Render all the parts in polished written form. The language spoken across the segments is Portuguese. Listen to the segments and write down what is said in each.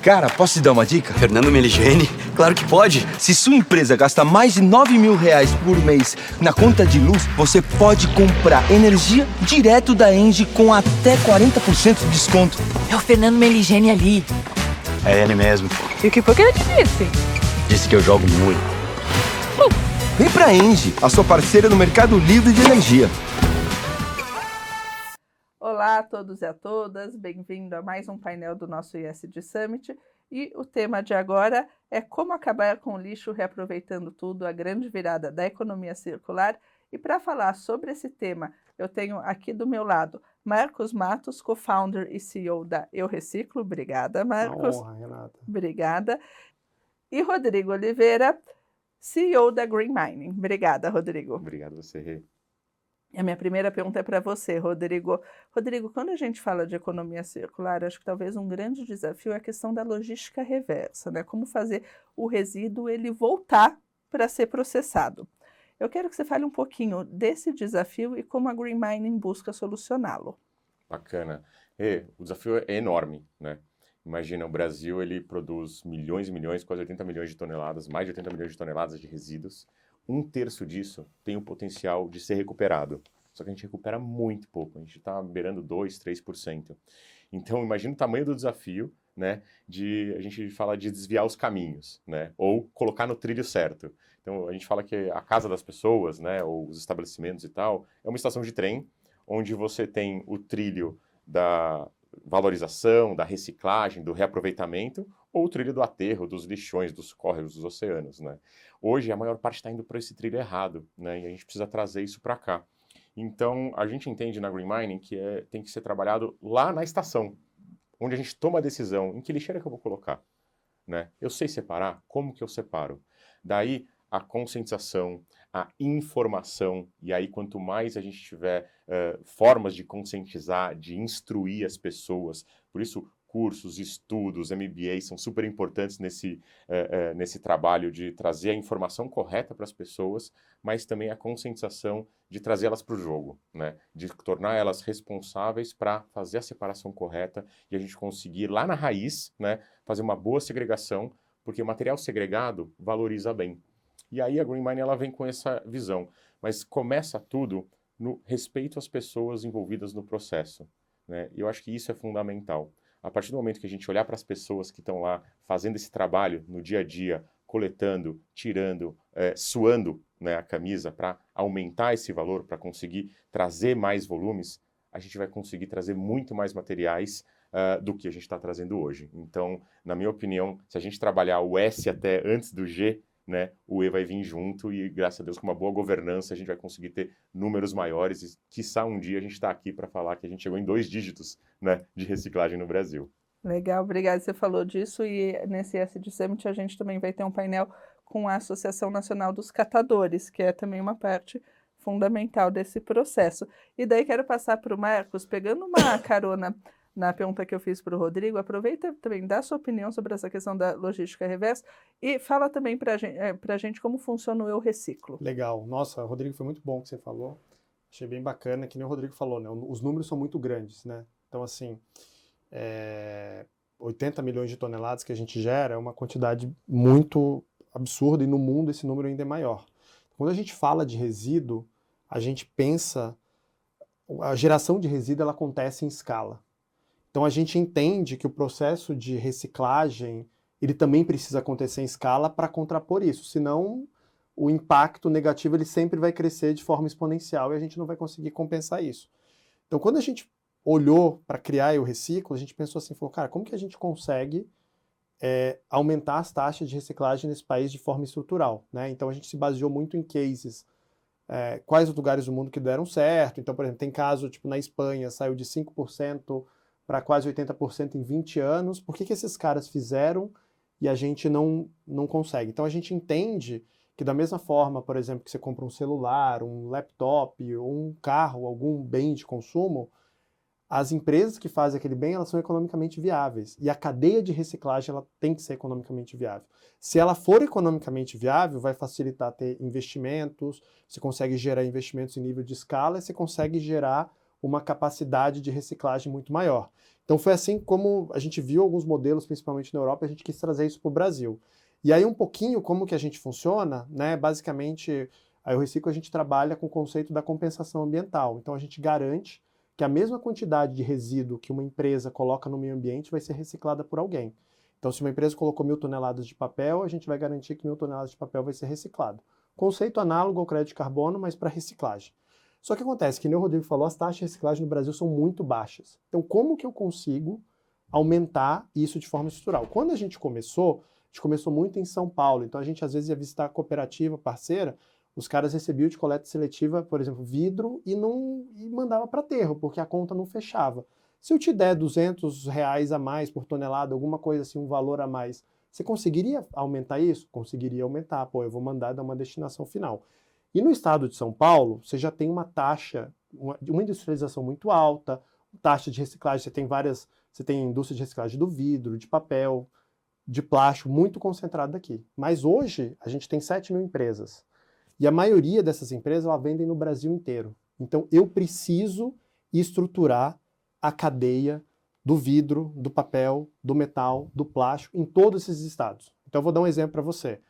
Cara, posso te dar uma dica? Fernando Meligeni? Claro que pode. Se sua empresa gasta mais de R$ 9.000 por mês na conta de luz, você pode comprar energia direto da Engie com até 40% de desconto. É o Fernando Meligeni ali. É ele mesmo. E o que foi que ele te disse? Disse que eu jogo muito. Vem pra Engie, a sua parceira no mercado livre de energia. Olá a todos e a todas, bem-vindo a mais um painel do nosso ESG Summit. E o tema de agora é como acabar com o lixo reaproveitando tudo, a grande virada da economia circular. E para falar sobre esse tema, eu tenho aqui do meu lado Marcos Matos, co-founder e CEO da Eu Reciclo. Obrigada, Marcos. Uma honra, Renata. Obrigada. E Rodrigo Oliveira, CEO da Green Mining. Obrigada, Rodrigo. Obrigado você, Rê. A minha primeira pergunta é para você, Rodrigo. Rodrigo, quando a gente fala de economia circular, acho que talvez um grande desafio é a questão da logística reversa, né? Como fazer o resíduo ele voltar para ser processado. Eu quero que você fale um pouquinho desse desafio e como a Green Mining busca solucioná-lo. Bacana. O desafio é enorme, né? Imagina, o Brasil ele produz milhões e milhões, quase 80 milhões de toneladas, mais de 80 milhões de toneladas de resíduos. 1/3 disso tem o potencial de ser recuperado. Só que a gente recupera muito pouco, a gente está beirando 2%, 3%. Então, imagina o tamanho do desafio, né, a gente fala de desviar os caminhos, né, ou colocar no trilho certo. Então, a gente fala que a casa das pessoas, né, ou os estabelecimentos e tal, é uma estação de trem, onde você tem o trilho da valorização, da reciclagem, do reaproveitamento, ou o trilho do aterro, dos lixões, dos córregos, dos oceanos, né? Hoje, a maior parte está indo para esse trilho errado, né? E a gente precisa trazer isso para cá. Então, a gente entende na Green Mining que tem que ser trabalhado lá na estação, onde a gente toma a decisão, em que lixeira que eu vou colocar, né? Eu sei separar? Como que eu separo? Daí, a conscientização, a informação, e aí quanto mais a gente tiver formas de conscientizar, de instruir as pessoas, por isso cursos, estudos, MBA são super importantes nesse trabalho de trazer a informação correta para as pessoas, mas também a conscientização de trazê-las para o jogo, né? De tornar elas responsáveis para fazer a separação correta e a gente conseguir lá na raiz, né, fazer uma boa segregação, porque o material segregado valoriza bem. E aí a Green Mining ela vem com essa visão, mas começa tudo no respeito às pessoas envolvidas no processo, né? E eu acho que isso é fundamental. A partir do momento que a gente olhar para as pessoas que estão lá fazendo esse trabalho no dia a dia, coletando, tirando, suando, né, a camisa para aumentar esse valor, para conseguir trazer mais volumes, a gente vai conseguir trazer muito mais materiais do que a gente está trazendo hoje. Então, na minha opinião, se a gente trabalhar o S até antes do G, né, o E vai vir junto e, graças a Deus, com uma boa governança, a gente vai conseguir ter números maiores e, quiçá, um dia a gente está aqui para falar que a gente chegou em 2 dígitos, né, de reciclagem no Brasil. Legal, obrigada. Você falou disso e nesse ESG Summit a gente também vai ter um painel com a Associação Nacional dos Catadores, que é também uma parte fundamental desse processo. E daí quero passar para o Marcos, pegando uma carona na pergunta que eu fiz para o Rodrigo, aproveita também, dá sua opinião sobre essa questão da logística reversa e fala também para a gente como funciona o Eu Reciclo. Legal. Nossa, Rodrigo, foi muito bom o que você falou. Achei bem bacana, que nem o Rodrigo falou, né? Os números são muito grandes, né? Então, assim, 80 milhões de toneladas que a gente gera é uma quantidade muito absurda e no mundo esse número ainda é maior. Quando a gente fala de resíduo, a gente pensa, a geração de resíduo ela acontece em escala. Então a gente entende que o processo de reciclagem ele também precisa acontecer em escala para contrapor isso, senão o impacto negativo ele sempre vai crescer de forma exponencial e a gente não vai conseguir compensar isso. Então quando a gente olhou para criar o Reciclo, a gente pensou assim, falou, cara, como que a gente consegue aumentar as taxas de reciclagem nesse país de forma estrutural, né? Então a gente se baseou muito em cases, quais os lugares do mundo que deram certo. Então, por exemplo, tem caso, tipo, na Espanha, saiu de 5% para quase 80% em 20 anos. Por que esses caras fizeram e a gente não consegue? Então a gente entende que da mesma forma, por exemplo, que você compra um celular, um laptop, um carro, algum bem de consumo, as empresas que fazem aquele bem, elas são economicamente viáveis. E a cadeia de reciclagem, ela tem que ser economicamente viável. Se ela for economicamente viável, vai facilitar ter investimentos, você consegue gerar investimentos em nível de escala, e você consegue gerar uma capacidade de reciclagem muito maior. Então foi assim como a gente viu alguns modelos, principalmente na Europa, a gente quis trazer isso para o Brasil. E aí um pouquinho como que a gente funciona, né? Basicamente, a Eu Reciclo a gente trabalha com o conceito da compensação ambiental. Então a gente garante que a mesma quantidade de resíduo que uma empresa coloca no meio ambiente vai ser reciclada por alguém. Então se uma empresa colocou 1.000 toneladas de papel, a gente vai garantir que 1.000 toneladas de papel vai ser reciclado. Conceito análogo ao crédito de carbono, mas para reciclagem. Só que acontece, que nem o Rodrigo falou, as taxas de reciclagem no Brasil são muito baixas. Então como que eu consigo aumentar isso de forma estrutural? Quando a gente começou muito em São Paulo, então a gente às vezes ia visitar a cooperativa parceira, os caras recebiam de coleta seletiva, por exemplo, vidro e mandava para aterro, porque a conta não fechava. Se eu te der R$200 a mais por tonelada, alguma coisa assim, um valor a mais, você conseguiria aumentar isso? Conseguiria aumentar. Pô, eu vou mandar dar uma destinação final. E no estado de São Paulo, você já tem uma taxa, uma industrialização muito alta, taxa de reciclagem, você tem indústria de reciclagem do vidro, de papel, de plástico, muito concentrado aqui. Mas hoje, a gente tem 7.000 empresas. E a maioria dessas empresas, elas vendem no Brasil inteiro. Então, eu preciso estruturar a cadeia do vidro, do papel, do metal, do plástico, em todos esses estados. Então, eu vou dar um exemplo para você.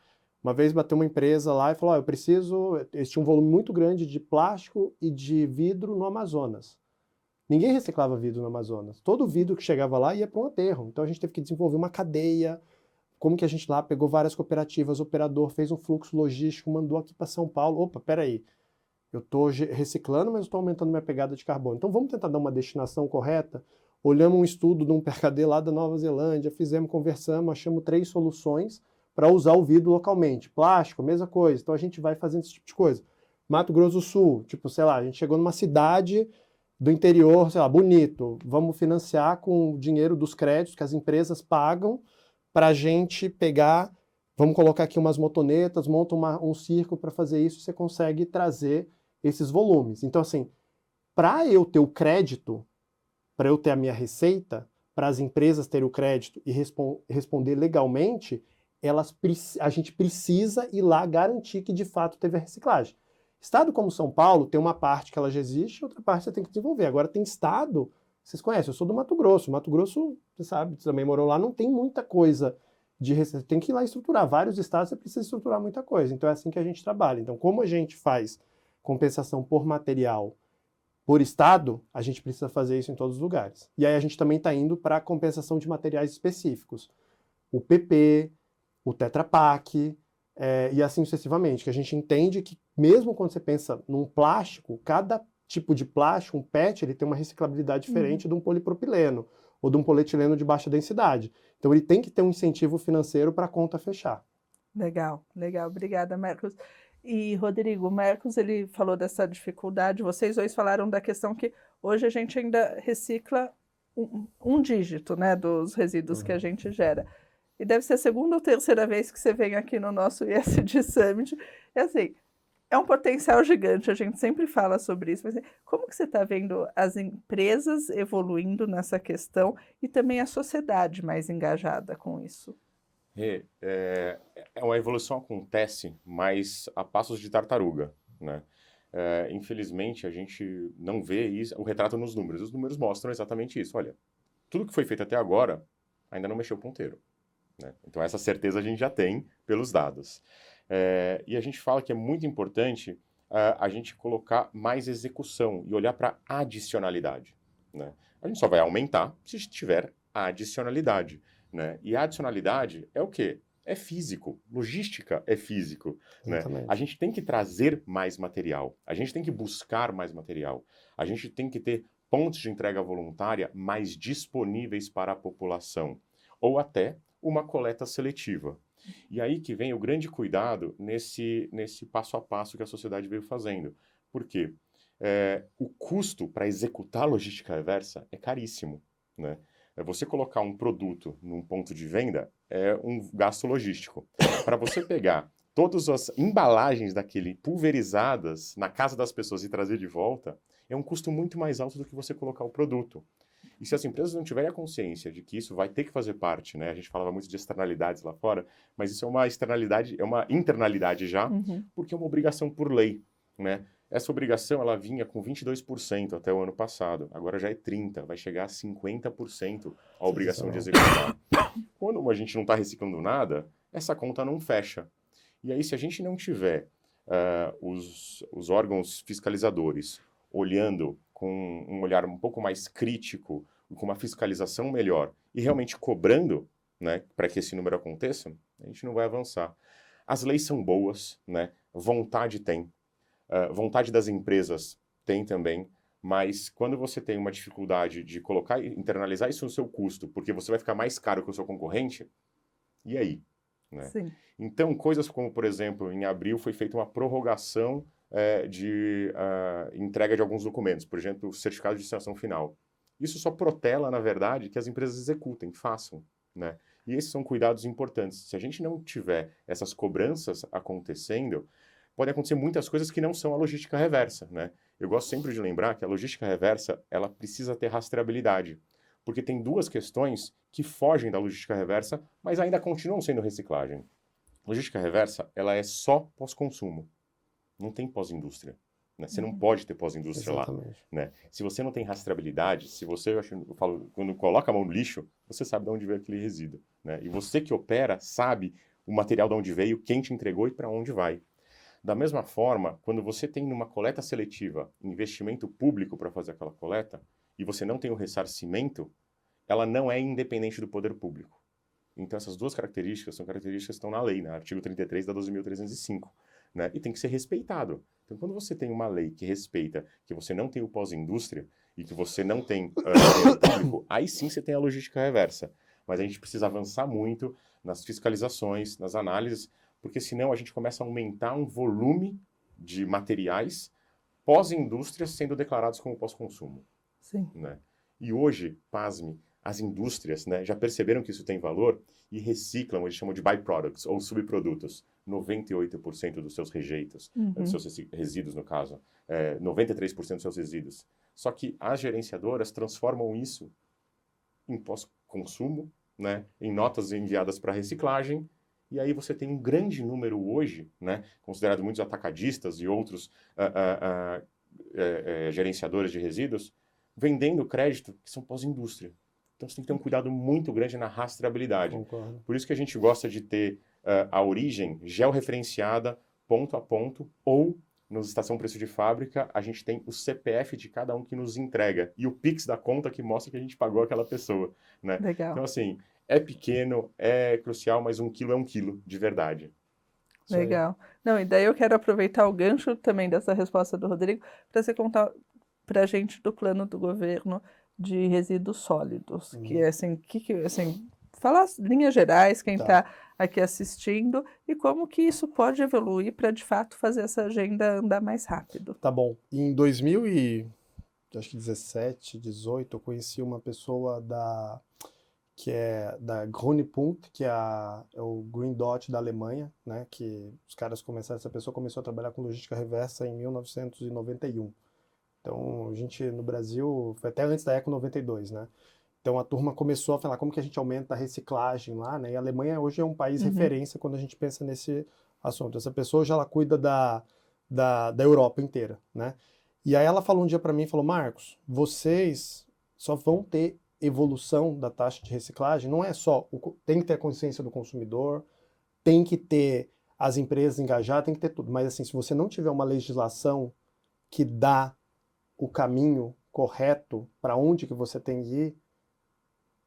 Uma vez bateu uma empresa lá e falou, eles tinham um volume muito grande de plástico e de vidro no Amazonas. Ninguém reciclava vidro no Amazonas. Todo vidro que chegava lá ia para um aterro. Então, a gente teve que desenvolver uma cadeia. Como que a gente lá pegou várias cooperativas, operador, fez um fluxo logístico, mandou aqui para São Paulo. Opa, peraí, eu estou reciclando, mas estou aumentando minha pegada de carbono. Então vamos tentar dar uma destinação correta. Olhamos um estudo de um PhD lá da Nova Zelândia, conversamos, achamos 3 soluções para usar o vidro localmente. Plástico, mesma coisa. Então a gente vai fazendo esse tipo de coisa. Mato Grosso do Sul, tipo, sei lá, a gente chegou numa cidade do interior, sei lá, bonito. Vamos financiar com o dinheiro dos créditos que as empresas pagam para a gente pegar, vamos colocar aqui umas motonetas, monta um circo para fazer isso, você consegue trazer esses volumes. Então, assim, para eu ter o crédito, para eu ter a minha receita, para as empresas terem o crédito e responder legalmente, a gente precisa ir lá garantir que de fato teve a reciclagem. Estado como São Paulo tem uma parte que ela já existe, outra parte você tem que desenvolver. Agora tem estado, vocês conhecem, eu sou do Mato Grosso. Mato Grosso, você sabe, você também morou lá, não tem muita coisa de receita. Tem que ir lá estruturar. Vários estados você precisa estruturar muita coisa. Então é assim que a gente trabalha. Então, como a gente faz compensação por material por estado, a gente precisa fazer isso em todos os lugares. E aí a gente também está indo para a compensação de materiais específicos. O PP, o Tetra Pak, e assim sucessivamente. Que a gente entende que mesmo quando você pensa num plástico, cada tipo de plástico, um PET, ele tem uma reciclabilidade diferente de um polipropileno ou de um polietileno de baixa densidade. Então ele tem que ter um incentivo financeiro para a conta fechar. Legal, legal. Obrigada, Marcos. E, Rodrigo, o Marcos, ele falou dessa dificuldade, vocês dois falaram da questão que hoje a gente ainda recicla um dígito, né, dos resíduos que a gente gera. E deve ser a segunda ou terceira vez que você vem aqui no nosso ESG Summit. É assim, é um potencial gigante, a gente sempre fala sobre isso, mas como que você está vendo as empresas evoluindo nessa questão e também a sociedade mais engajada com isso? Uma evolução acontece, mas a passos de tartaruga, né? Infelizmente, a gente não vê isso, o retrato nos números. Os números mostram exatamente isso. Olha, tudo que foi feito até agora ainda não mexeu o ponteiro, né? Então, essa certeza a gente já tem pelos dados. E a gente fala que é muito importante a gente colocar mais execução e olhar para a adicionalidade, né? A gente só vai aumentar se tiver a adicionalidade, né? E a adicionalidade é o quê? É físico. Logística é físico, né? A gente tem que trazer mais material. A gente tem que buscar mais material. A gente tem que ter pontos de entrega voluntária mais disponíveis para a população. Ou até uma coleta seletiva. E aí que vem o grande cuidado nesse passo a passo que a sociedade veio fazendo. Por quê? O custo para executar a logística reversa é caríssimo, né? Você colocar um produto num ponto de venda é um gasto logístico. Para você pegar todas as embalagens daquele pulverizadas na casa das pessoas e trazer de volta, é um custo muito mais alto do que você colocar o produto. E se as empresas não tiverem a consciência de que isso vai ter que fazer parte, né? A gente falava muito de externalidades lá fora, mas isso é uma externalidade, é uma internalidade já, porque é uma obrigação por lei, né? Essa obrigação ela vinha com 22% até o ano passado, agora já é 30%, vai chegar a 50% a obrigação de executar. Quando a gente não está reciclando nada, essa conta não fecha. E aí, se a gente não tiver os órgãos fiscalizadores olhando com um olhar um pouco mais crítico, com uma fiscalização melhor e realmente cobrando, né, para que esse número aconteça, a gente não vai avançar. As leis são boas, né? Vontade tem. Vontade das empresas tem também, mas quando você tem uma dificuldade de internalizar isso no seu custo, porque você vai ficar mais caro que o seu concorrente, e aí? Né? Sim. Então, coisas como, por exemplo, em abril foi feita uma prorrogação de entrega de alguns documentos, por exemplo, o certificado de destinação final. Isso só protela, na verdade, que as empresas executem, façam, né? E esses são cuidados importantes. Se a gente não tiver essas cobranças acontecendo, podem acontecer muitas coisas que não são a logística reversa, né? Eu gosto sempre de lembrar que a logística reversa, ela precisa ter rastreabilidade, porque tem duas questões que fogem da logística reversa, mas ainda continuam sendo reciclagem. Logística reversa, ela é só pós-consumo, não tem pós-indústria. Né? Você não pode ter pós-indústria lá. Né? Se você não tem rastreabilidade, se você, eu falo, quando coloca a mão no lixo, você sabe de onde veio aquele resíduo. Né? E você que opera sabe o material de onde veio, quem te entregou e para onde vai. Da mesma forma, quando você tem numa coleta seletiva investimento público para fazer aquela coleta, e você não tem o ressarcimento, ela não é independente do poder público. Então essas duas características são características que estão na lei, né? Artigo 33 da 12.305. Né? E tem que ser respeitado. Então, quando você tem uma lei que respeita que você não tem o pós-indústria e que você não tem dinheiro público, aí sim você tem a logística reversa. Mas a gente precisa avançar muito nas fiscalizações, nas análises, porque senão a gente começa a aumentar um volume de materiais pós-indústria sendo declarados como pós-consumo. Sim. Né? E hoje, pasme, as indústrias, né, já perceberam que isso tem valor e reciclam, eles chamam de byproducts, ou subprodutos, 98% dos seus rejeitos, dos seus resíduos, no caso, 93% dos seus resíduos. Só que as gerenciadoras transformam isso em pós-consumo, né, em notas enviadas para reciclagem, e aí você tem um grande número hoje, né, considerado muitos atacadistas e outros gerenciadores de resíduos, vendendo crédito que são pós-indústria. Então você tem que ter um cuidado muito grande na rastreabilidade. Concordo. Por isso que a gente gosta de ter a origem georreferenciada, ponto a ponto, ou na estação preço de fábrica, a gente tem o CPF de cada um que nos entrega e o Pix da conta que mostra que a gente pagou aquela pessoa. Né? Legal. Então, assim, é pequeno, é crucial, mas 1 quilo é 1 quilo, de verdade. Isso aí. Legal. Não, e daí eu quero aproveitar o gancho também dessa resposta do Rodrigo para você contar para a gente do plano do governo de resíduos sólidos, que é assim, falar linhas gerais, quem está aqui assistindo, e como que isso pode evoluir para, de fato, fazer essa agenda andar mais rápido. Tá bom. Em 2017, 18, eu conheci uma pessoa que é da Grüne Punkt, que é o Green Dot da Alemanha, né, que essa pessoa começou a trabalhar com logística reversa em 1991. Então, a gente, no Brasil, foi até antes da Eco 92, né? Então, a turma começou a falar como que a gente aumenta a reciclagem lá, né? E a Alemanha hoje é um país referência quando a gente pensa nesse assunto. Essa pessoa hoje, ela cuida da Europa inteira, né? E aí ela falou um dia para mim, falou, Marcos, vocês só vão ter evolução da taxa de reciclagem, não é só, tem que ter a consciência do consumidor, tem que ter as empresas engajadas, tem que ter tudo. Mas assim, se você não tiver uma legislação que dá o caminho correto para onde que você tem que ir,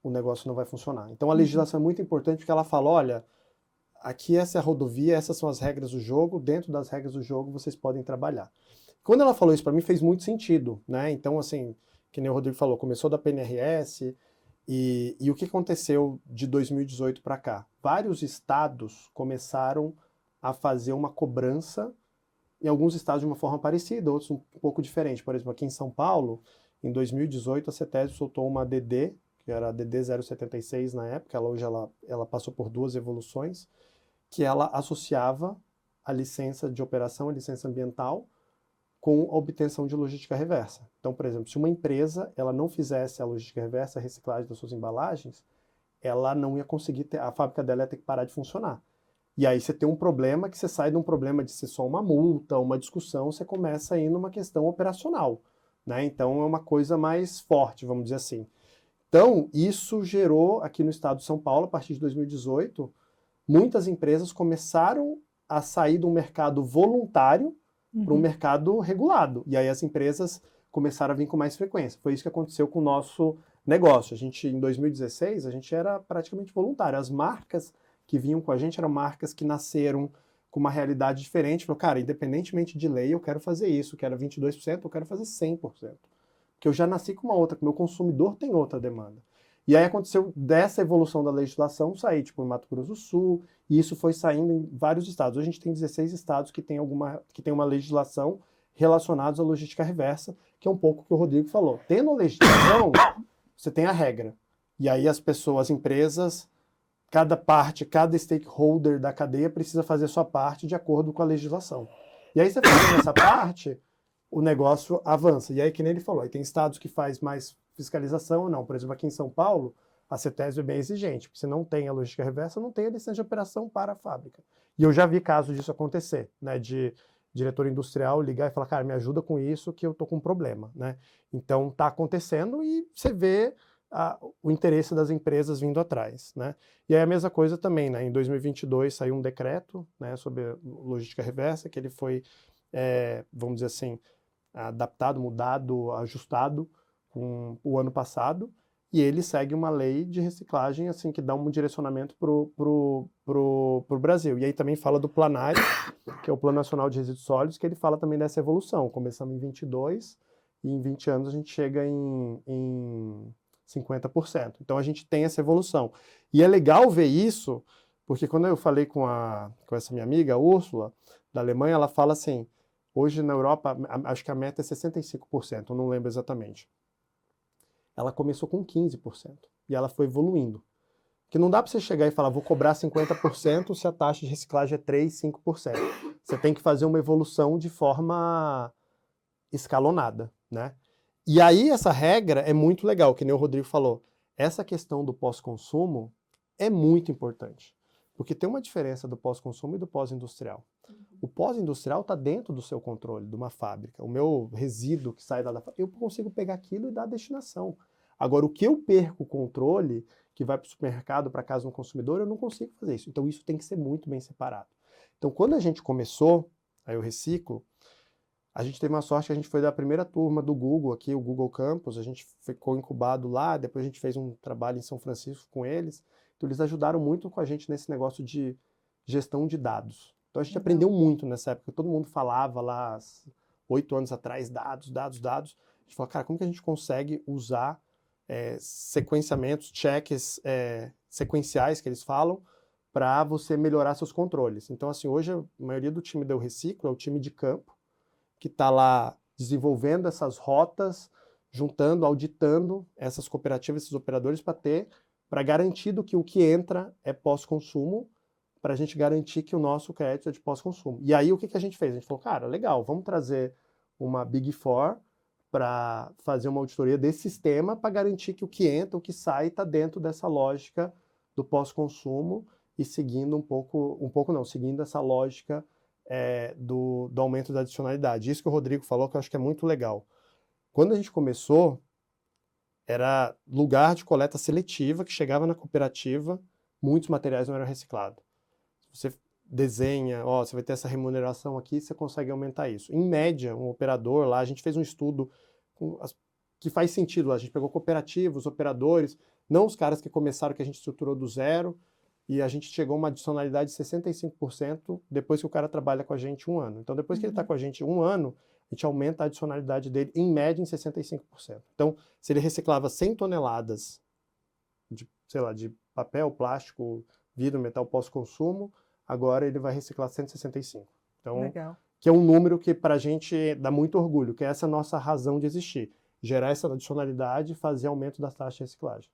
o negócio não vai funcionar. Então a legislação é muito importante porque ela fala, olha, aqui essa é a rodovia, essas são as regras do jogo, dentro das regras do jogo vocês podem trabalhar. Quando ela falou isso para mim fez muito sentido, né? Então assim, que nem o Rodrigo falou, começou da PNRS e o que aconteceu de 2018 para cá? Vários estados começaram a fazer uma cobrança, em alguns estados de uma forma parecida, outros um pouco diferente. Por exemplo, aqui em São Paulo, em 2018, a CETESB soltou uma ADD, que era a ADD 076 na época, hoje ela passou por 2 evoluções, que ela associava a licença de operação, a licença ambiental, com a obtenção de logística reversa. Então, por exemplo, se uma empresa ela não fizesse a logística reversa, a reciclagem das suas embalagens, ela não ia conseguir a fábrica dela ia ter que parar de funcionar. E aí você tem um problema que você sai de um problema de ser só uma multa, uma discussão, você começa a ir numa questão operacional, né? Então é uma coisa mais forte, vamos dizer assim. Então, isso gerou aqui no estado de São Paulo, a partir de 2018, muitas empresas começaram a sair do mercado voluntário para um mercado regulado. E aí as empresas começaram a vir com mais frequência. Foi isso que aconteceu com o nosso negócio. A gente, em 2016, a gente era praticamente voluntário. As marcas que vinham com a gente eram marcas que nasceram com uma realidade diferente. Falaram, cara, independentemente de lei, eu quero fazer isso. Eu quero 22%, eu quero fazer 100%. Porque eu já nasci com uma outra, que o meu consumidor tem outra demanda. E aí aconteceu dessa evolução da legislação sair, tipo, em Mato Grosso do Sul, e isso foi saindo em vários estados. Hoje a gente tem 16 estados que tem uma legislação relacionada à logística reversa, que é um pouco o que o Rodrigo falou. Tendo a legislação, você tem a regra. E aí as pessoas, as empresas, cada stakeholder da cadeia precisa fazer a sua parte de acordo com a legislação. E aí você fazendo essa parte, o negócio avança. E aí, que nem ele falou, aí tem estados que faz mais fiscalização ou não. Por exemplo, aqui em São Paulo, a CETESB é bem exigente, porque se não tem a logística reversa, não tem a licença de operação para a fábrica. E eu já vi casos disso acontecer, né, de diretor industrial ligar e falar, cara, me ajuda com isso que eu tô com um problema, né? Então, tá acontecendo e você vê o interesse das empresas vindo atrás, né? E aí a mesma coisa também, né? Em 2022 saiu um decreto, né, sobre logística reversa, que ele foi, vamos dizer assim, adaptado, mudado, ajustado com o ano passado, e ele segue uma lei de reciclagem assim que dá um direcionamento pro Brasil. E aí também fala do planário, que é o Plano Nacional de Resíduos Sólidos, que ele fala também dessa evolução. Começamos em 22 e em 20 anos a gente chega em 50%. Então a gente tem essa evolução. E é legal ver isso, porque quando eu falei com essa minha amiga, a Úrsula, da Alemanha, ela fala assim, hoje na Europa, acho que a meta é 65%, eu não lembro exatamente. Ela começou com 15% e ela foi evoluindo. Porque não dá para você chegar e falar, vou cobrar 50% se a taxa de reciclagem é 3%, 5%. Você tem que fazer uma evolução de forma escalonada, né? E aí essa regra é muito legal, que nem o Rodrigo falou. Essa questão do pós-consumo é muito importante. Porque tem uma diferença do pós-consumo e do pós-industrial. O pós-industrial está dentro do seu controle, de uma fábrica. O meu resíduo que sai lá da fábrica, eu consigo pegar aquilo e dar a destinação. Agora, o que eu perco o controle, que vai para o supermercado, para casa do consumidor, eu não consigo fazer isso. Então, isso tem que ser muito bem separado. Então, quando a gente começou, aí eu reciclo, a gente teve uma sorte que a gente foi da primeira turma do Google aqui, o Google Campus, a gente ficou incubado lá, depois a gente fez um trabalho em São Francisco com eles. Então, eles ajudaram muito com a gente nesse negócio de gestão de dados. Então, a gente aprendeu muito nessa época. Todo mundo falava lá, 8 anos atrás, dados. A gente falou, cara, como que a gente consegue usar sequenciamentos, cheques sequenciais, que eles falam, para você melhorar seus controles. Então, assim, hoje a maioria do time do Eu Reciclo é o time de campo, que está lá desenvolvendo essas rotas, juntando, auditando essas cooperativas, esses operadores, para garantir que o que entra é pós-consumo, para a gente garantir que o nosso crédito é de pós-consumo. E aí o que a gente fez? A gente falou, cara, legal, vamos trazer uma Big Four para fazer uma auditoria desse sistema para garantir que o que entra, o que sai, está dentro dessa lógica do pós-consumo e seguindo seguindo essa lógica do aumento da adicionalidade. Isso que o Rodrigo falou, que eu acho que é muito legal. Quando a gente começou, era lugar de coleta seletiva, que chegava na cooperativa, muitos materiais não eram reciclados. Você desenha, você vai ter essa remuneração aqui, você consegue aumentar isso. Em média, um operador lá, a gente fez um estudo que faz sentido lá, a gente pegou cooperativos, operadores, não os caras que começaram, que a gente estruturou do zero, e a gente chegou a uma adicionalidade de 65% depois que o cara trabalha com a gente 1 ano. Então, depois que ele está com a gente 1 ano, a gente aumenta a adicionalidade dele, em média, em 65%. Então, se ele reciclava 100 toneladas de papel, plástico, vidro, metal pós-consumo, agora ele vai reciclar 165. Então, Legal. Que é um número que para a gente dá muito orgulho, que é essa nossa razão de existir. Gerar essa adicionalidade e fazer aumento das taxas de reciclagem.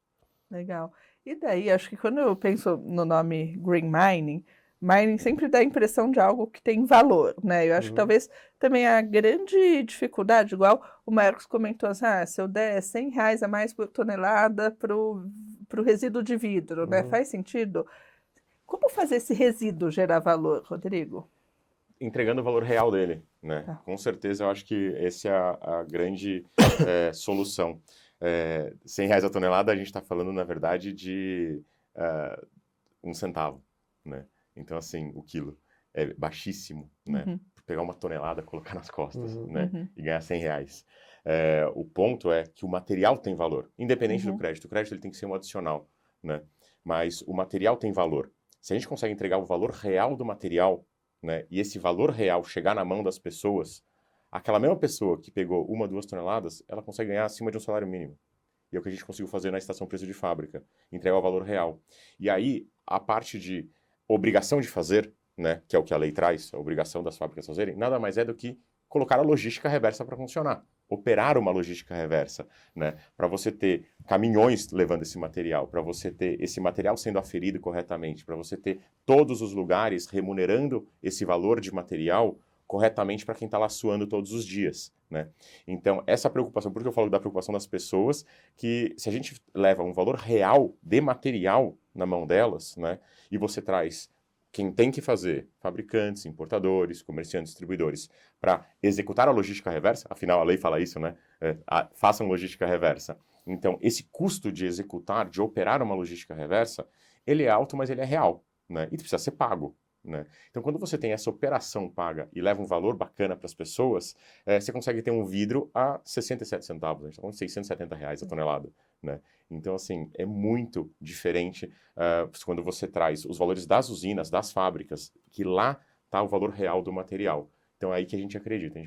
Legal. E daí, acho que quando eu penso no nome Green Mining, mining sempre dá a impressão de algo que tem valor, né? Eu acho que talvez também a grande dificuldade, igual o Marcos comentou, assim, se eu der R$100 a mais por tonelada pro resíduo de vidro, né? Faz sentido? Como fazer esse resíduo gerar valor, Rodrigo? Entregando o valor real dele, né? Tá. Com certeza, eu acho que essa é a grande solução. R$100 a tonelada, a gente está falando, na verdade, de 1 centavo, né? Então, assim, o quilo é baixíssimo, né? Uhum. Pegar uma tonelada, colocar nas costas, Uhum. né? Uhum. E ganhar R$100. O ponto é que o material tem valor, independente Uhum. do crédito. O crédito ele tem que ser um adicional, né? Mas o material tem valor. Se a gente consegue entregar o valor real do material, né, e esse valor real chegar na mão das pessoas, aquela mesma pessoa que pegou 1, 2 toneladas, ela consegue ganhar acima de um salário mínimo. E é o que a gente conseguiu fazer na estação preço de fábrica, entregar o valor real. E aí, a parte de obrigação de fazer, né, que é o que a lei traz, a obrigação das fábricas fazerem, nada mais é do que colocar a logística reversa para funcionar, operar uma logística reversa, né, para você ter caminhões levando esse material, para você ter esse material sendo aferido corretamente, para você ter todos os lugares remunerando esse valor de material corretamente para quem está lá suando todos os dias, né? Então, essa preocupação, por que eu falo da preocupação das pessoas, que se a gente leva um valor real de material na mão delas, né, e você traz quem tem que fazer, fabricantes, importadores, comerciantes, distribuidores, para executar a logística reversa, afinal a lei fala isso, né? Façam logística reversa. Então, esse custo de executar, de operar uma logística reversa, ele é alto, mas ele é real, né? E precisa ser pago, né? Então, quando você tem essa operação paga e leva um valor bacana para as pessoas, você consegue ter um vidro a 67 centavos, a gente está falando de R$670 a tonelada, né? Então, assim, é muito diferente quando você traz os valores das usinas, das fábricas, que lá está o valor real do material. Então, é aí que a gente acredita.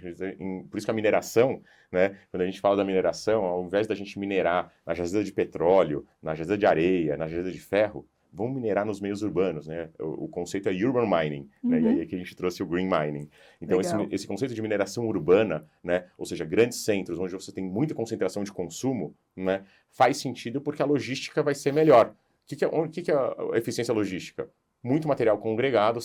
Por isso que a mineração, né, quando a gente fala da mineração, ao invés da gente minerar na jazida de petróleo, na jazida de areia, na jazida de ferro, vão minerar nos meios urbanos, né? O conceito é urban mining, né? E aí é que a gente trouxe o green mining. Então, esse conceito de mineração urbana, né? Ou seja, grandes centros onde você tem muita concentração de consumo, né? Faz sentido porque a logística vai ser melhor. O que é a eficiência logística? Muito material congregado,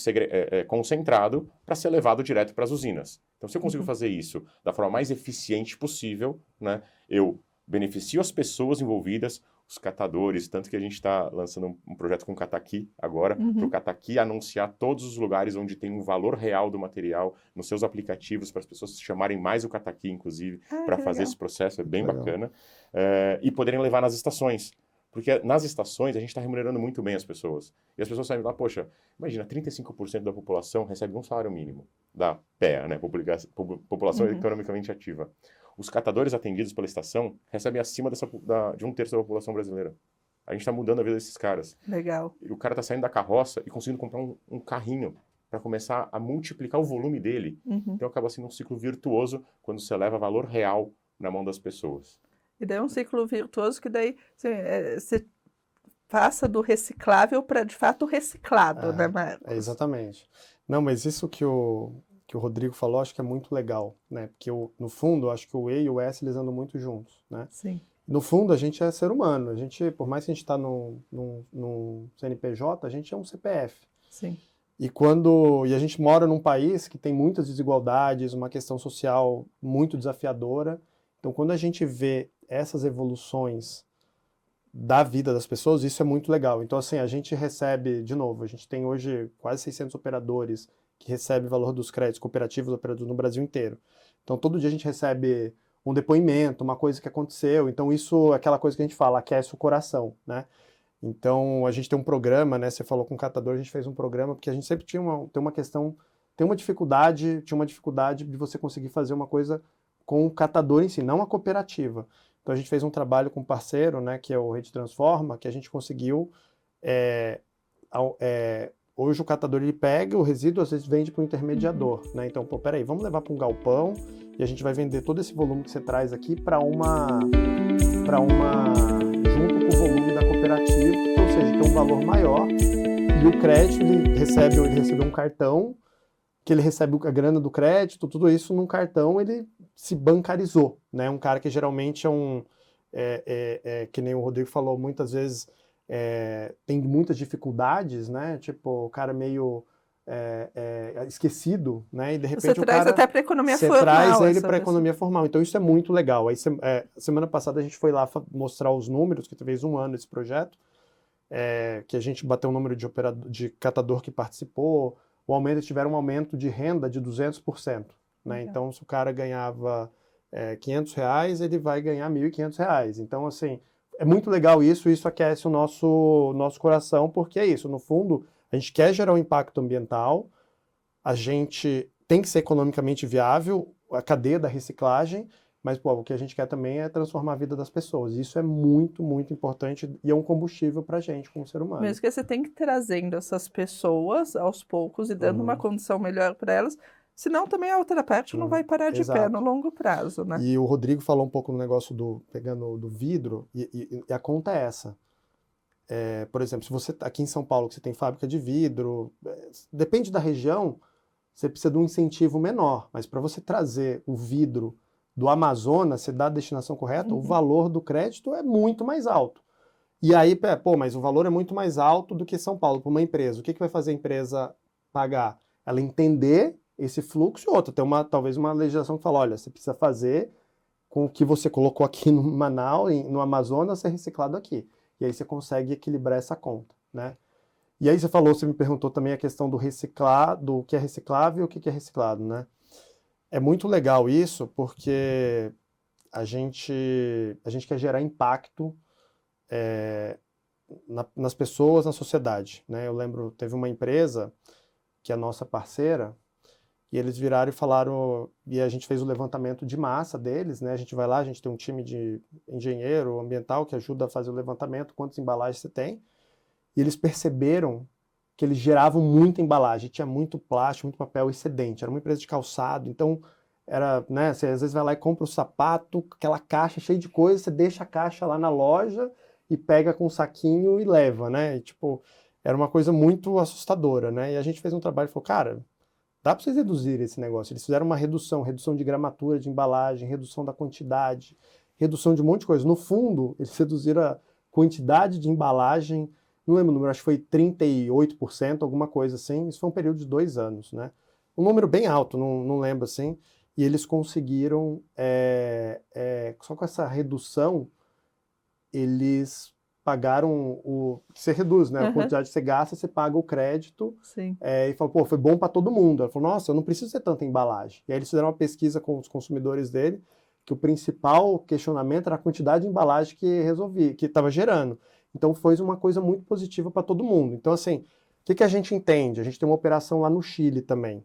concentrado, para ser levado direto para as usinas. Então, se eu consigo fazer isso da forma mais eficiente possível, né? Eu beneficio as pessoas envolvidas, os catadores, tanto que a gente está lançando um projeto com o Cataqui agora, para o Cataqui anunciar todos os lugares onde tem um valor real do material nos seus aplicativos, para as pessoas chamarem mais o Cataqui, inclusive, para fazer esse processo, é bem bacana, e poderem levar nas estações. Porque nas estações a gente está remunerando muito bem as pessoas. E as pessoas saem lá, poxa, imagina, 35% da população recebe um salário mínimo da PEA, né, População Economicamente Ativa. Os catadores atendidos pela estação recebem acima de 1/3 da população brasileira. A gente está mudando a vida desses caras. Legal. E o cara está saindo da carroça e conseguindo comprar um carrinho para começar a multiplicar o volume dele. Então acaba sendo um ciclo virtuoso quando você leva valor real na mão das pessoas. E daí é um ciclo virtuoso que daí você passa do reciclável para, de fato, reciclado, né, Marcos? Exatamente. Não, mas isso que o Rodrigo falou, acho que é muito legal, né? Porque, no fundo, acho que o E e o S, eles andam muito juntos, né? Sim. No fundo, a gente é ser humano. A gente, por mais que a gente está no CNPJ, a gente é um CPF. Sim. E a gente mora num país que tem muitas desigualdades, uma questão social muito desafiadora. Então, quando a gente vê essas evoluções da vida das pessoas, isso é muito legal. Então, assim, a gente recebe, de novo, a gente tem hoje quase 600 operadores que recebem valor dos créditos cooperativos, operadores no Brasil inteiro. Então, todo dia a gente recebe um depoimento, uma coisa que aconteceu. Então, isso é aquela coisa que a gente fala, aquece o coração, né? Então, a gente tem um programa, né? Você falou com o catador, a gente fez um programa, porque a gente sempre tinha tinha uma dificuldade de você conseguir fazer uma coisa com o catador em si, não a cooperativa. Então, a gente fez um trabalho com um parceiro, né? Que é o Rede Transforma, que a gente conseguiu... Hoje o catador ele pega o resíduo, às vezes vende para o intermediador, né? Então, peraí, vamos levar para um galpão e a gente vai vender todo esse volume que você traz aqui para junto com o volume da cooperativa, ou seja, tem um valor maior e o crédito ele recebeu um cartão que ele recebe a grana do crédito, tudo isso num cartão ele se bancarizou, né? Um cara que geralmente que nem o Rodrigo falou, muitas vezes tem muitas dificuldades, né? Tipo, o cara meio esquecido, né? E de repente Você traz até para a economia formal. Você traz ele para a economia formal. Então isso é muito legal. Aí semana passada a gente foi lá mostrar os números, que fez um ano esse projeto. que a gente bateu o número de catador que participou, tiveram um aumento de renda de 200%. Né? Legal. Então, se o cara ganhava R$ 500, ele vai ganhar R$ 1.500. Então, assim, é muito legal isso aquece o nosso coração, porque é isso, no fundo, a gente quer gerar um impacto ambiental, a gente tem que ser economicamente viável, a cadeia da reciclagem, mas pô, o que a gente quer também é transformar a vida das pessoas. Isso é muito, muito importante e é um combustível para a gente como ser humano. Mesmo que você tem que ir trazendo essas pessoas aos poucos e dando uma condição melhor para elas, senão também a outra parte não vai parar de pé no longo prazo, né? E o Rodrigo falou um pouco no negócio pegando do vidro, e a conta é essa. Por exemplo, se você aqui em São Paulo, que você tem fábrica de vidro, depende da região, você precisa de um incentivo menor, mas para você trazer o vidro do Amazonas, você dá a destinação correta, o valor do crédito é muito mais alto. E aí, mas o valor é muito mais alto do que São Paulo para uma empresa. O que vai fazer a empresa pagar? Ela entender esse fluxo e outra. Tem talvez uma legislação que fala, olha, você precisa fazer com o que você colocou aqui no Manaus, no Amazonas, ser reciclado aqui. E aí você consegue equilibrar essa conta, né? E aí você me perguntou também a questão do que é reciclável e o que é reciclado, né? É muito legal isso, porque a gente quer gerar impacto nas pessoas, na sociedade, né? Eu lembro, teve uma empresa que é nossa parceira, e eles viraram e falaram, e a gente fez o levantamento de massa deles, né? A gente vai lá, a gente tem um time de engenheiro ambiental que ajuda a fazer o levantamento, quantas embalagens você tem, e eles perceberam que eles geravam muita embalagem, tinha muito plástico, muito papel excedente, era uma empresa de calçado, então era, né, você às vezes vai lá e compra o sapato, aquela caixa cheia de coisa, você deixa a caixa lá na loja e pega com um saquinho e leva, né, e, tipo, era uma coisa muito assustadora, né, e a gente fez um trabalho e falou, cara, dá para vocês reduzirem esse negócio, eles fizeram uma redução de gramatura de embalagem, redução da quantidade, redução de um monte de coisa, no fundo, eles reduziram a quantidade de embalagem, não lembro o número, acho que foi 38%, alguma coisa assim. Isso foi um período de 2 anos, né? Um número bem alto, não lembro assim. E eles conseguiram, só com essa redução, eles pagaram você reduz, né? A quantidade que você gasta, você paga o crédito. Sim. E falou, pô, foi bom para todo mundo. Ela falou, nossa, eu não preciso ter tanta embalagem. E aí eles fizeram uma pesquisa com os consumidores dele, que o principal questionamento era a quantidade de embalagem que estava gerando. Então foi uma coisa muito positiva para todo mundo. Então, assim, o que a gente entende? A gente tem uma operação lá no Chile também.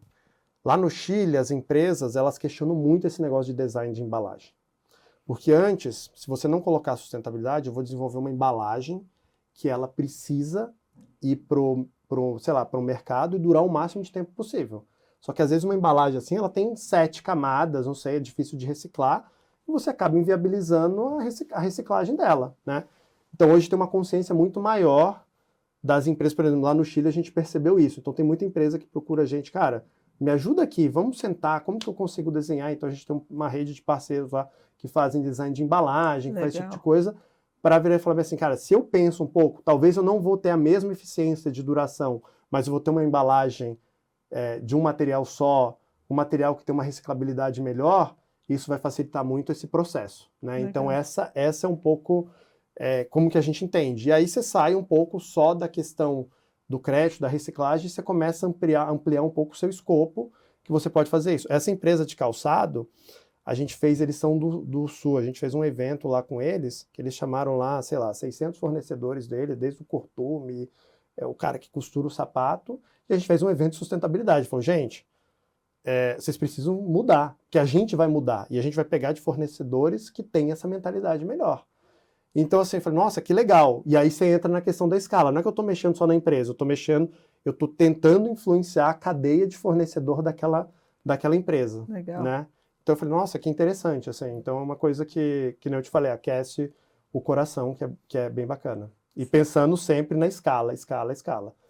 Lá no Chile, as empresas, elas questionam muito esse negócio de design de embalagem. Porque antes, se você não colocar sustentabilidade, eu vou desenvolver uma embalagem que ela precisa ir pro mercado e durar o máximo de tempo possível. Só que às vezes uma embalagem assim, ela tem 7 camadas, não sei, é difícil de reciclar, e você acaba inviabilizando a reciclagem dela, né? Então hoje tem uma consciência muito maior das empresas, por exemplo, lá no Chile a gente percebeu isso. Então tem muita empresa que procura a gente, cara, me ajuda aqui, vamos sentar, como que eu consigo desenhar? Então a gente tem uma rede de parceiros lá que fazem design de embalagem, que faz esse tipo de coisa, para virar e falar assim, cara, se eu penso um pouco, talvez eu não vou ter a mesma eficiência de duração, mas eu vou ter uma embalagem de um material só, um material que tem uma reciclabilidade melhor, isso vai facilitar muito esse processo, né? Então essa é um pouco como que a gente entende. E aí você sai um pouco só da questão do crédito, da reciclagem, e você começa a ampliar um pouco o seu escopo, que você pode fazer isso. Essa empresa de calçado, eles são do Sul, a gente fez um evento lá com eles, que eles chamaram lá, sei lá, 600 fornecedores dele, desde o cortume, o cara que costura o sapato, e a gente fez um evento de sustentabilidade. Falou, gente, vocês precisam mudar, que a gente vai mudar, e a gente vai pegar de fornecedores que têm essa mentalidade melhor. Então, assim, eu falei, nossa, que legal. E aí você entra na questão da escala. Não é que eu estou mexendo só na empresa, eu estou tentando influenciar a cadeia de fornecedor daquela empresa. Legal. Né? Então eu falei, nossa, que interessante. Assim. Então é uma coisa que nem eu te falei, aquece o coração, que é bem bacana. E pensando sempre na escala.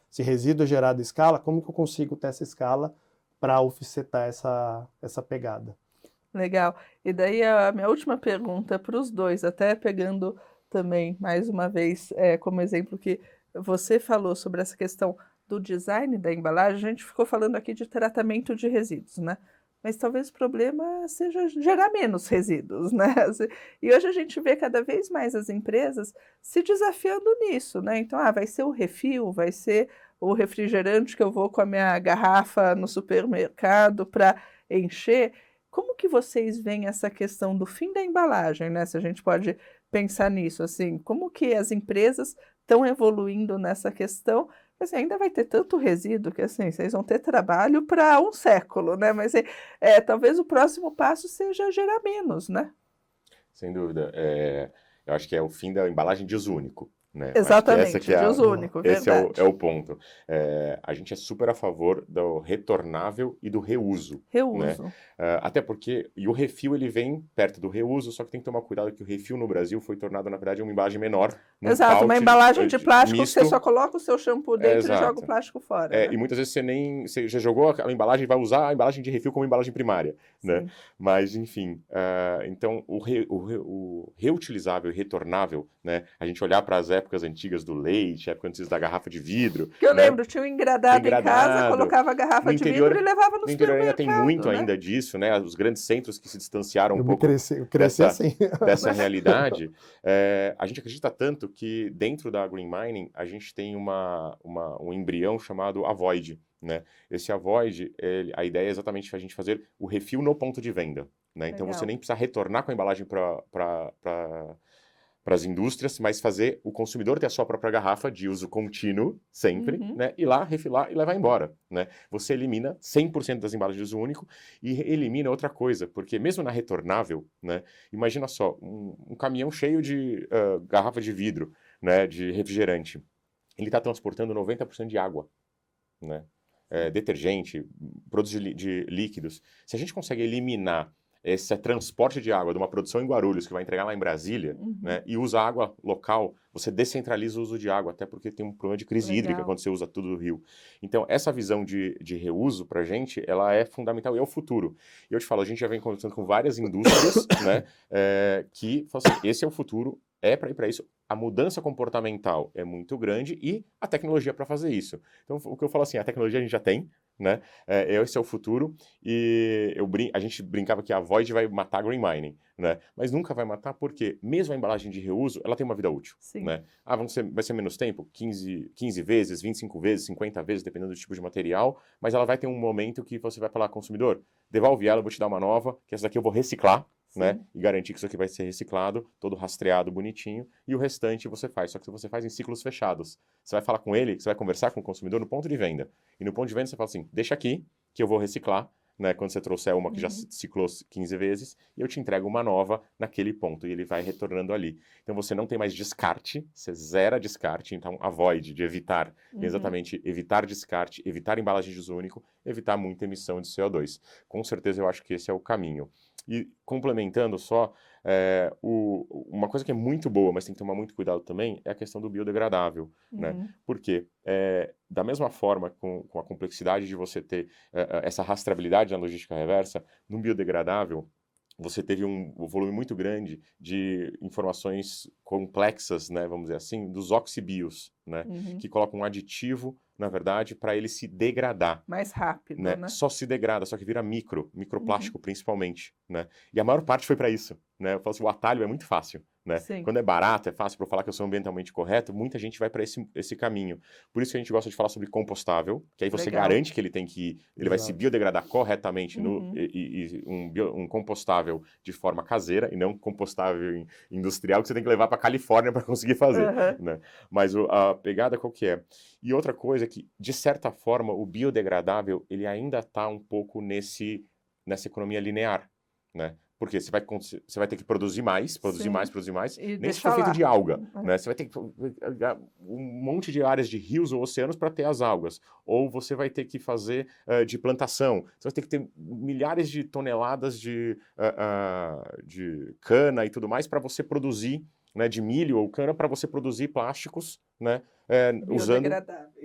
Se resíduo é gerado em escala, como que eu consigo ter essa escala para offsetar essa pegada? Legal. E daí a minha última pergunta para os dois, até pegando também, mais uma vez, como exemplo que você falou sobre essa questão do design da embalagem, a gente ficou falando aqui de tratamento de resíduos, né? mas talvez o problema seja gerar menos resíduos, né? E hoje a gente vê cada vez mais as empresas se desafiando nisso, né? Então, vai ser o refil, vai ser o refrigerante que eu vou com a minha garrafa no supermercado para encher. Como que vocês veem essa questão do fim da embalagem, né? Se a gente pode pensar nisso, assim, como que as empresas estão evoluindo nessa questão? Assim, ainda vai ter tanto resíduo que assim, vocês vão ter trabalho para um século, né? Mas talvez o próximo passo seja gerar menos, né? Sem dúvida. Eu acho que é o fim da embalagem de uso único. Né? Exatamente, de uso único, esse verdade. é o ponto. A gente é super a favor do retornável e do reuso. Reuso. Né? Até porque, e o refil ele vem perto do reuso, só que tem que tomar cuidado que o refil no Brasil foi tornado, na verdade, uma embalagem menor. Exato, uma embalagem de plástico misto. Que você só coloca o seu shampoo dentro e joga o plástico fora. Né? E muitas vezes você já jogou a embalagem e vai usar a embalagem de refil como embalagem primária. Né? Mas, enfim, então o reutilizável e retornável, né? A gente olhar para as épocas antigas do leite, época antes da garrafa de vidro. Que eu lembro, tinha um engradado em casa, colocava a garrafa de vidro e levava no supermercado. No interior ainda tem muito ainda disso, né? Os grandes centros que se distanciaram um pouco eu cresci assim. dessa realidade. A gente acredita tanto que dentro da Green Mining a gente tem um embrião chamado Avoid. Né? Esse Avoid, a ideia é exatamente a gente fazer o refil no ponto de venda. Né? Então você nem precisa retornar com a embalagem para as indústrias, mas fazer o consumidor ter a sua própria garrafa de uso contínuo, sempre, né? Ir lá, refilar e levar embora. Né? Você elimina 100% das embalagens de uso único e elimina outra coisa, porque mesmo na retornável, né? Imagina só, um caminhão cheio de garrafa de vidro, né? De refrigerante, ele está transportando 90% de água, né? Detergente, produtos de líquidos. Se a gente consegue eliminar esse transporte de água de uma produção em Guarulhos, que vai entregar lá em Brasília, né, e usa água local, você descentraliza o uso de água, até porque tem um problema de crise hídrica quando você usa tudo do rio. Então, essa visão de reuso, pra gente, ela é fundamental e é o futuro. E eu te falo, a gente já vem conversando com várias indústrias, né, que falam assim, esse é o futuro, para ir para isso. A mudança comportamental é muito grande e a tecnologia para fazer isso. Então, o que eu falo assim, a tecnologia a gente já tem, né? Esse é o futuro e a gente brincava que a Void vai matar a Green Mining, né? Mas nunca vai matar porque mesmo a embalagem de reuso, ela tem uma vida útil, né? Vai ser menos tempo, 15 vezes, 25 vezes, 50 vezes, dependendo do tipo de material, mas ela vai ter um momento que você vai falar, consumidor, devolve ela, eu vou te dar uma nova, que essa daqui eu vou reciclar, né? E garantir que isso aqui vai ser reciclado, todo rastreado, bonitinho, e o restante você faz, só que você faz em ciclos fechados. Você vai falar com ele, você vai conversar com o consumidor no ponto de venda. E no ponto de venda você fala assim, deixa aqui, que eu vou reciclar, né? Quando você trouxer uma que já ciclou 15 vezes, e eu te entrego uma nova naquele ponto, e ele vai retornando ali. Então você não tem mais descarte, você zera descarte, então avoid, de evitar, exatamente evitar descarte, evitar embalagem de uso único, evitar muita emissão de CO2. Com certeza eu acho que esse é o caminho. E complementando só, uma coisa que é muito boa, mas tem que tomar muito cuidado também, é a questão do biodegradável, né? Porque, da mesma forma, com a complexidade de você ter essa rastreabilidade na logística reversa, no biodegradável, você teve um volume muito grande de informações complexas, né, vamos dizer assim, dos oxibios, né, que colocam um aditivo, na verdade, para ele se degradar. Mais rápido, né? Só se degrada, só que vira microplástico principalmente, né? E a maior parte foi para isso, né? Eu falo assim, o atalho é muito fácil, né? Quando é barato, é fácil para eu falar que eu sou ambientalmente correto, muita gente vai para esse caminho. Por isso que a gente gosta de falar sobre compostável, que aí você garante que ele vai se biodegradar corretamente um compostável de forma caseira e não um compostável industrial que você tem que levar para Califórnia para conseguir fazer, né? Mas a pegada qual que é? E outra coisa é que, de certa forma, o biodegradável ele ainda está um pouco nessa economia linear, né? Porque você vai ter que produzir mais, E nem se for feito de alga, né? Você vai ter que um monte de áreas de rios ou oceanos para ter as algas. Ou você vai ter que fazer de plantação. Você vai ter que ter milhares de toneladas de cana e tudo mais para você produzir, né, de milho ou cana, para você produzir plásticos, né, usando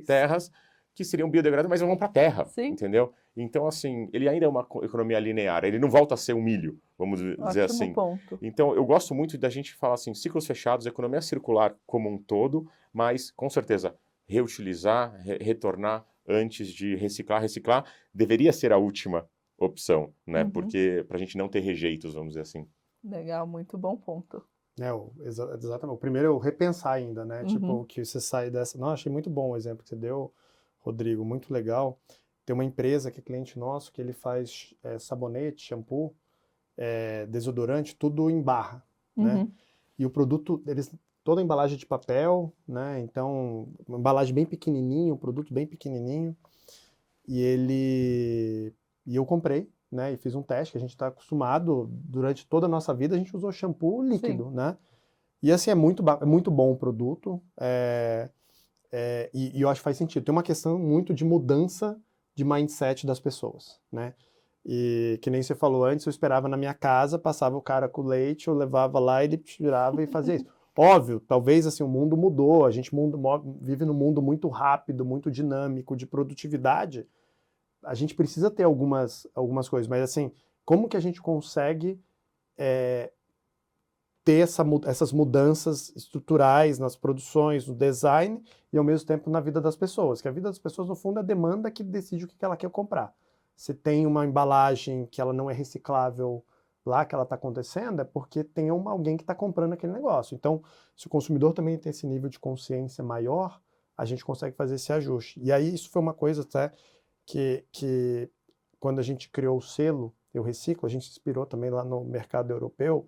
terras que seriam biodegradáveis, mas vão para a terra, entendeu? Então, assim, ele ainda é uma economia linear, ele não volta a ser um milho, vamos dizer assim. Ponto. Então, eu gosto muito da gente falar assim, ciclos fechados, economia circular como um todo, mas, com certeza, reutilizar, retornar antes de reciclar deveria ser a última opção, né? Uhum. Porque pra gente não ter rejeitos, vamos dizer assim. Legal, muito bom ponto. Exatamente. O primeiro é o repensar ainda, né? Uhum. Tipo, que você sai dessa... Não, achei muito bom o exemplo que você deu, Rodrigo, muito legal. Tem uma empresa que é cliente nosso, que ele faz sabonete, shampoo, desodorante, tudo em barra, né? Uhum. E o produto, toda a embalagem de papel, né? Então, uma embalagem bem pequenininha, um produto bem pequenininho. E eu comprei, né? E fiz um teste, que a gente está acostumado, durante toda a nossa vida, a gente usou shampoo líquido, né? E assim, é muito bom o produto, e eu acho que faz sentido. Tem uma questão muito de mudança de mindset das pessoas, né? E que nem você falou antes, eu esperava na minha casa, passava o cara com leite, eu levava lá, ele tirava e fazia isso. Óbvio, talvez assim, o mundo mudou, a gente vive num mundo muito rápido, muito dinâmico, de produtividade. A gente precisa ter algumas coisas, mas assim, como que a gente consegue ter essas mudanças estruturais nas produções, no design e ao mesmo tempo na vida das pessoas? Que a vida das pessoas, no fundo, é a demanda que decide o que ela quer comprar. Se tem uma embalagem que ela não é reciclável lá, que ela está acontecendo, é porque tem alguém que está comprando aquele negócio. Então, se o consumidor também tem esse nível de consciência maior, a gente consegue fazer esse ajuste. E aí, isso foi uma coisa até que quando a gente criou o selo Eu Reciclo, a gente se inspirou também lá no mercado europeu,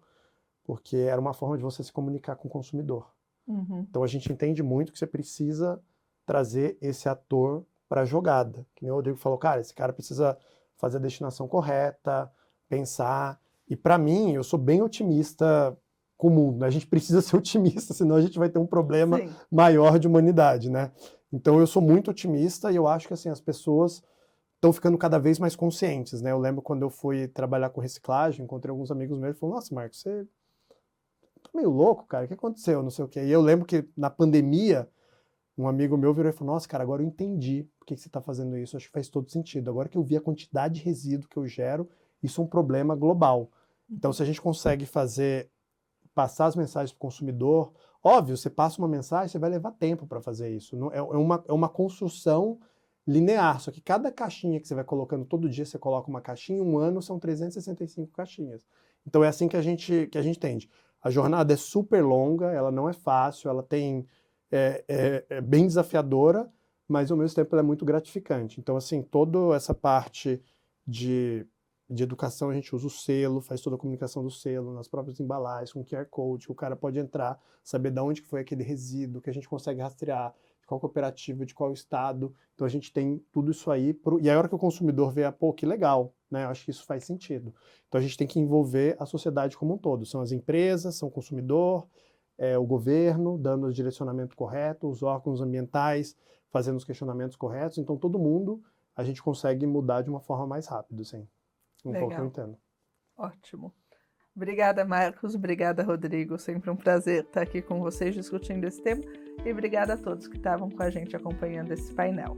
porque era uma forma de você se comunicar com o consumidor. Uhum. Então a gente entende muito que você precisa trazer esse ator para a jogada. Que nem o Rodrigo falou, cara, esse cara precisa fazer a destinação correta, pensar. E para mim, eu sou bem otimista com o mundo, né? A gente precisa ser otimista, senão a gente vai ter um problema maior de humanidade, né? Então eu sou muito otimista e eu acho que assim, as pessoas estão ficando cada vez mais conscientes, né? Eu lembro quando eu fui trabalhar com reciclagem, encontrei alguns amigos meus e falaram, nossa, Marcos, você tá meio louco, cara, o que aconteceu? Não sei o quê. E eu lembro que na pandemia, um amigo meu virou e falou, nossa, cara, agora eu entendi por que você está fazendo isso, acho que faz todo sentido. Agora que eu vi a quantidade de resíduo que eu gero, isso é um problema global. Então, se a gente consegue passar as mensagens para o consumidor, óbvio, você passa uma mensagem, você vai levar tempo para fazer isso. Não, é uma construção linear, só que cada caixinha que você vai colocando, todo dia você coloca uma caixinha, um ano são 365 caixinhas. Então é assim que a gente entende. A jornada é super longa, ela não é fácil, ela é bem desafiadora, mas ao mesmo tempo ela é muito gratificante. Então assim, toda essa parte de educação, a gente usa o selo, faz toda a comunicação do selo nas próprias embalagens, com QR Code, que o cara pode entrar, saber de onde que foi aquele resíduo, que a gente consegue rastrear, de qual cooperativa, de qual estado. Então a gente tem tudo isso aí. E a hora que o consumidor vê, pô, que legal, né? Eu acho que isso faz sentido. Então a gente tem que envolver a sociedade como um todo. São as empresas, são o consumidor, o governo, dando o direcionamento correto, os órgãos ambientais fazendo os questionamentos corretos. Então todo mundo, a gente consegue mudar de uma forma mais rápida, assim. Um pouco eu entendo. Ótimo. Obrigada, Marcos. Obrigada, Rodrigo. Sempre um prazer estar aqui com vocês discutindo esse tema. E obrigada a todos que estavam com a gente acompanhando esse painel.